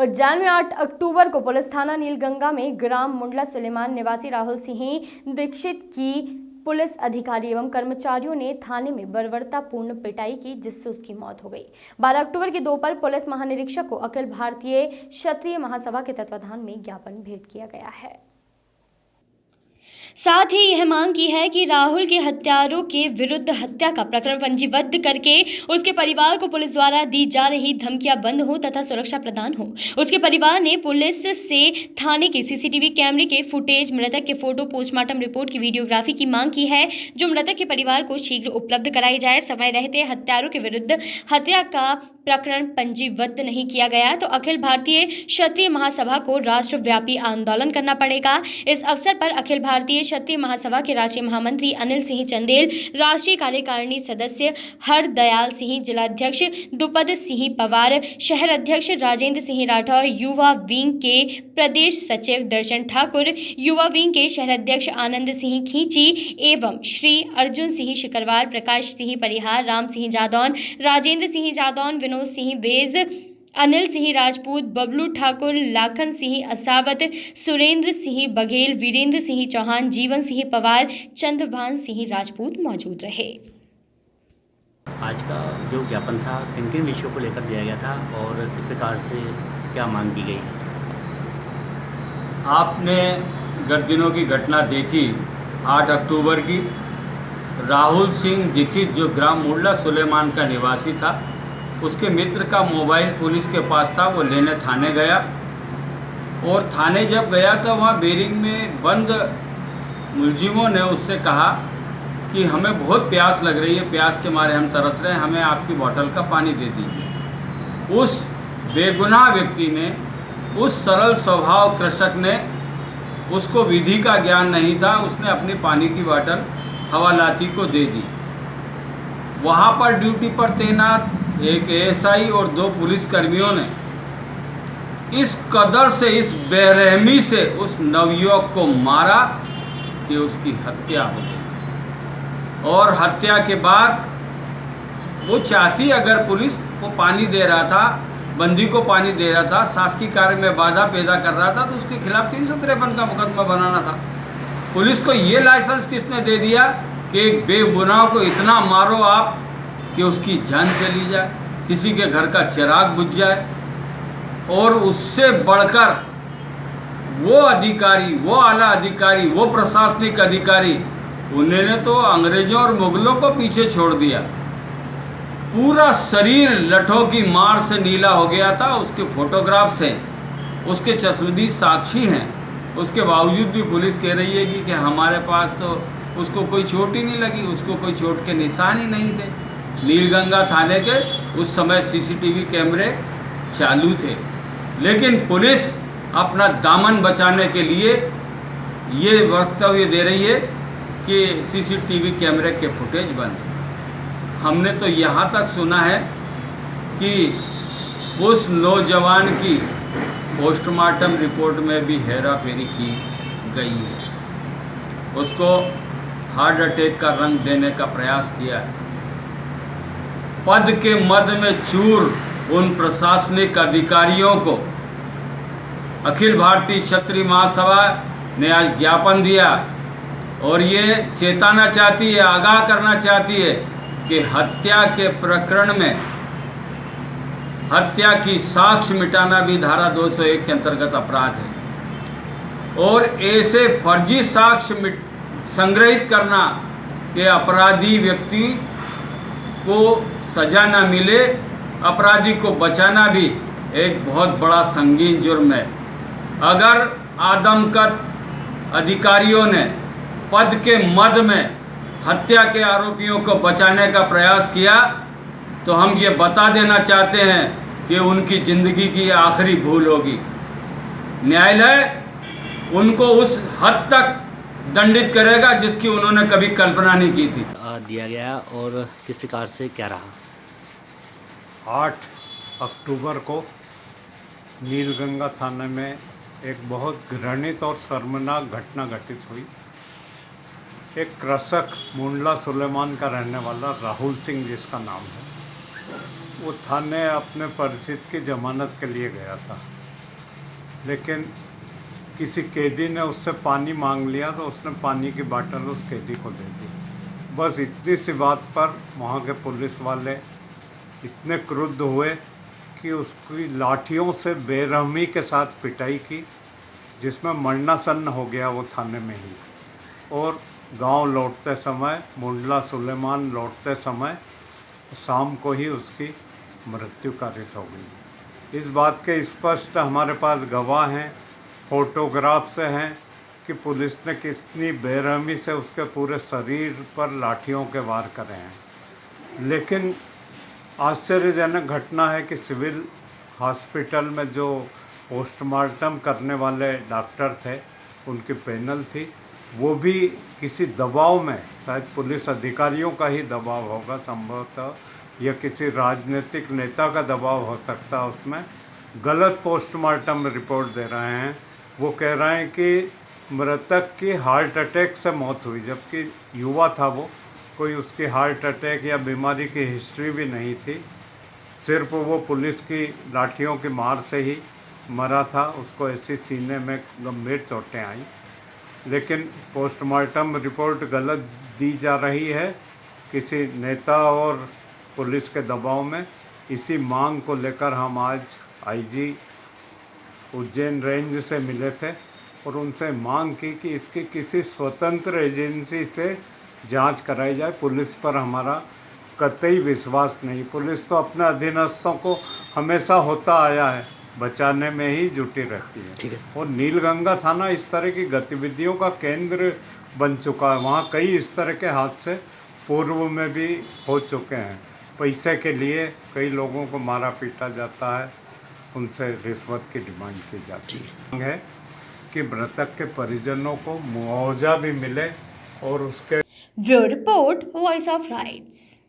उज्जैन में 8 अक्टूबर को पुलिस थाना नीलगंगा में ग्राम मुंडला सुलेमान निवासी राहुल सिंह दीक्षित की पुलिस अधिकारी एवं कर्मचारियों ने थाने में बर्बरतापूर्ण पिटाई की, जिससे उसकी मौत हो गई। 12 अक्टूबर की दोपहर पुलिस महानिरीक्षक को अखिल भारतीय क्षत्रिय महासभा के तत्वाधान में ज्ञापन भेंट किया गया है। साथ ही यह मांग की है कि राहुल के हत्यारों के विरुद्ध हत्या का प्रकरण पंजीबद्ध करके उसके परिवार को पुलिस द्वारा दी जा रही धमकियां बंद हो तथा सुरक्षा प्रदान हो। उसके परिवार ने पुलिस से थाने के सीसीटीवी कैमरे के फुटेज, मृतक के फोटो, पोस्टमार्टम रिपोर्ट की वीडियोग्राफी की मांग की है, जो मृतक के परिवार को शीघ्र उपलब्ध कराई जाए। समय रहते हत्यारों के विरुद्ध हत्या का प्रकरण पंजीबद्ध नहीं किया गया तो अखिल भारतीय क्षत्रिय महासभा को राष्ट्रव्यापी आंदोलन करना पड़ेगा। इस अवसर पर अखिल भारतीय क्षत्रिय महासभा के राष्ट्रीय महामंत्री अनिल सिंह चंदेल, राष्ट्रीय कार्यकारिणी सदस्य हरदयाल सिंह, जिलाध्यक्ष द्रुपद सिंह पवार, शहर अध्यक्ष राजेंद्र सिंह राठौर, युवा विंग के प्रदेश सचिव दर्शन ठाकुर, युवा विंग के शहर अध्यक्ष आनंद सिंह खींची एवं श्री अर्जुन सिंह शिकरवार, प्रकाश सिंह परिहार, राम सिंह जादौन, राजेंद्र सिंह जादौन, विनोद सिंह बेज, अनिल सिंह राजपूत, बबलू ठाकुर, लाखन सिंह असावत, सुरेंद्र सिंह बघेल, वीरेंद्र सिंह चौहान, जीवन सिंह पवार, चंद्रभान सिंह राजपूत मौजूद रहे। आज का जो ज्ञापन था किन किन विषयों को लेकर दिया गया था और किस प्रकार से क्या मांग की गई? आपने गत दिनों की घटना देखी 8 अक्टूबर की। राहुल सिंह दीक्षित जो ग्राम मुंडला सुलेमान का निवासी था, उसके मित्र का मोबाइल पुलिस के पास था, वो लेने थाने गया और थाने जब गया तो वहाँ बेरिंग में बंद मुलजिमों ने उससे कहा कि हमें बहुत प्यास लग रही है, प्यास के मारे हम तरस रहे हैं, हमें आपकी बोतल का पानी दे दीजिए। उस बेगुनाह व्यक्ति ने, उस सरल स्वभाव कृषक ने, उसको विधि का ज्ञान नहीं था, उसने अपनी पानी की बोतल हवालाती को दे दी। वहाँ पर ड्यूटी पर तैनात एक एएसआई और 2 पुलिसकर्मियों ने इस कदर से, इस बेरहमी से उस नवयुवक को मारा कि उसकी हत्या हो गई। और हत्या के बाद वो चाहती, अगर पुलिस को पानी दे रहा था, बंदी को पानी दे रहा था, शासकीय कार्य में बाधा पैदा कर रहा था, तो उसके खिलाफ 353 का मुकदमा बनाना था। पुलिस को ये लाइसेंस किसने दे दिया कि एक बेगुनाह को इतना मारो आप कि उसकी जान चली जाए, किसी के घर का चिराग बुझ जाए। और उससे बढ़कर वो अधिकारी, वो आला अधिकारी, वो प्रशासनिक अधिकारी, उन्होंने तो अंग्रेजों और मुगलों को पीछे छोड़ दिया। पूरा शरीर लठों की मार से नीला हो गया था। उसके फोटोग्राफ्स हैं, उसके चश्मदीद साक्षी हैं। उसके बावजूद भी पुलिस कह रही है कि हमारे पास तो उसको कोई चोट ही नहीं लगी, उसको कोई चोट के निशान ही नहीं थे। नीलगंगा थाने के उस समय सीसीटीवी कैमरे चालू थे, लेकिन पुलिस अपना दामन बचाने के लिए ये वक्तव्य दे रही है कि सीसीटीवी कैमरे के फुटेज बंद। हमने तो यहाँ तक सुना है कि उस नौजवान की पोस्टमार्टम रिपोर्ट में भी हेरा फेरी की गई है। उसको हार्ट अटैक का रंग देने का प्रयास किया है। पद के मद में चूर उन प्रशासनिक अधिकारियों को अखिल भारतीय क्षत्रिय महासभा ने आज ज्ञापन दिया और ये चेताना चाहती है, आगाह करना चाहती है कि हत्या के प्रकरण में हत्या की साक्ष्य मिटाना भी धारा 201 के अंतर्गत अपराध है। और ऐसे फर्जी साक्ष्य संग्रहित करना कि अपराधी व्यक्ति को सजा न मिले, अपराधी को बचाना भी एक बहुत बड़ा संगीन जुर्म है। अगर आदमकद अधिकारियों ने पद के मद में हत्या के आरोपियों को बचाने का प्रयास किया तो हम ये बता देना चाहते हैं कि उनकी ज़िंदगी की आखिरी भूल होगी। न्यायालय उनको उस हद तक दंडित करेगा जिसकी उन्होंने कभी कल्पना नहीं की थी। दिया गया और किस प्रकार से क्या रहा? 8 अक्टूबर को नीलगंगा थाने में एक बहुत घृणित और शर्मनाक घटना घटित हुई। एक कृषक मुंडला सुलेमान का रहने वाला राहुल सिंह जिसका नाम है, वो थाने अपने परिचित की जमानत के लिए गया था। लेकिन किसी कैदी ने उससे पानी मांग लिया तो उसने पानी की बाटल उस कैदी को दे दी। बस इतनी सी बात पर वहाँ के पुलिस वाले इतने क्रुद्ध हुए कि उसकी लाठियों से बेरहमी के साथ पिटाई की, जिसमें मरणासन्न हो गया वो थाने में ही। और गांव लौटते समय, मुंडला सुलेमान लौटते समय शाम को ही उसकी मृत्यु कारित हो गई। इस बात के स्पष्ट हमारे पास गवाह हैं, फोटोग्राफ्स हैं कि पुलिस ने कितनी बेरहमी से उसके पूरे शरीर पर लाठियों के वार करे हैं। लेकिन आश्चर्यजनक घटना है कि सिविल हॉस्पिटल में जो पोस्टमार्टम करने वाले डॉक्टर थे, उनकी पैनल थी, वो भी किसी दबाव में, शायद पुलिस अधिकारियों का ही दबाव होगा संभवतः, या किसी राजनीतिक नेता का दबाव हो सकता है, उसमें गलत पोस्टमार्टम रिपोर्ट दे रहे हैं। वो कह रहे हैं कि मृतक की हार्ट अटैक से मौत हुई, जबकि युवा था वो, कोई उसकी हार्ट अटैक या बीमारी की हिस्ट्री भी नहीं थी। सिर्फ वो पुलिस की लाठियों की मार से ही मरा था, उसको ऐसी सीने में गंभीर चोटें आई। लेकिन पोस्टमार्टम रिपोर्ट गलत दी जा रही है किसी नेता और पुलिस के दबाव में। इसी मांग को लेकर हम आज आईजी उज्जैन रेंज से मिले थे और उनसे मांग की कि इसकी किसी स्वतंत्र एजेंसी से जांच कराई जाए। पुलिस पर हमारा कतई विश्वास नहीं। पुलिस तो अपने अधीनस्थों को हमेशा होता आया है, बचाने में ही जुटी रहती है। ठीक है। और नीलगंगा थाना इस तरह की गतिविधियों का केंद्र बन चुका है। वहाँ कई इस तरह के हादसे पूर्व में भी हो चुके हैं। पैसे के लिए कई लोगों को मारा पीटा जाता है, उनसे रिश्वत की डिमांड की जाती है कि मृतक के परिजनों को मुआवजा भी मिले और उसके bureau report, voice of rights.